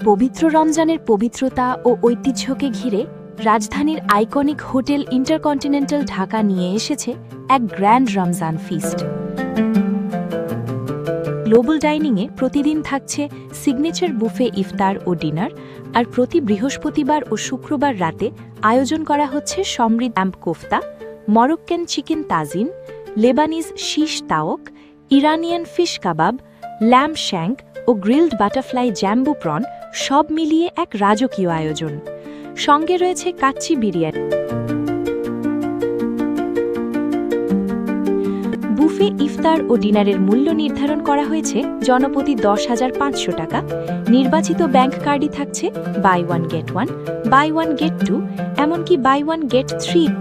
পবিত্র রমজানের পবিত্রতা ও ঐতিহ্যকে ঘিরে রাজধানীর আইকনিক হোটেল ইন্টারকন্টিনেন্টাল ঢাকা নিয়ে এসেছে এক গ্র্যান্ড রমজান ফিস্ট। গ্লোবাল ডাইনিংয়ে প্রতিদিন থাকছে সিগনেচার বুফে ইফতার ও ডিনার, আর প্রতি বৃহস্পতিবার ও শুক্রবার রাতে আয়োজন করা হচ্ছে সমৃদ্ধ ল্যাম্প কোফতা, মরক্কান চিকেন তাজিন, লেবানিজ শীশ তাওক, ইরানিয়ান ফিশ কাবাব, ল্যাম্প শ্যাঙ্ক ও গ্রিলড বাটারফ্লাই জ্যাম্বু প্রন, সব মিলিয়ে এক রাজকীয় আয়োজন। সঙ্গে রয়েছে কাচ্চি বিরিয়ানি। বুফে ইফতার ও ডিনারের মূল্য নির্ধারণ করা হয়েছে জনপ্রতি 10,500 টাকা। নির্বাচিত ব্যাংক কার্ডই থাকছে buy one get one, buy one get two, এমনকি বাই ওয়ান গেট 3।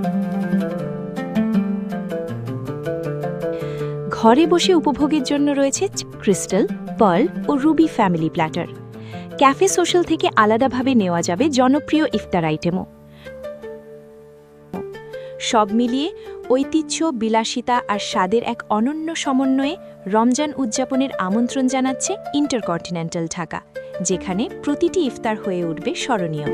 ঘরে বসে উপভোগের জন্য রয়েছে ক্রিস্টাল, পার্ল ও ruby family platter. Cafe social থেকে আলাদাভাবে নেওয়া যাবে জনপ্রিয় ইফতার আইটেমও। সব মিলিয়ে ঐতিহ্য, বিলাসিতা আর স্বাদের এক অনন্য সমন্বয়ে রমজান উদযাপনের আমন্ত্রণ জানাচ্ছে ইন্টারকন্টিনেন্টাল ঢাকা, যেখানে প্রতিটি ইফতার হয়ে উঠবে স্মরণীয়।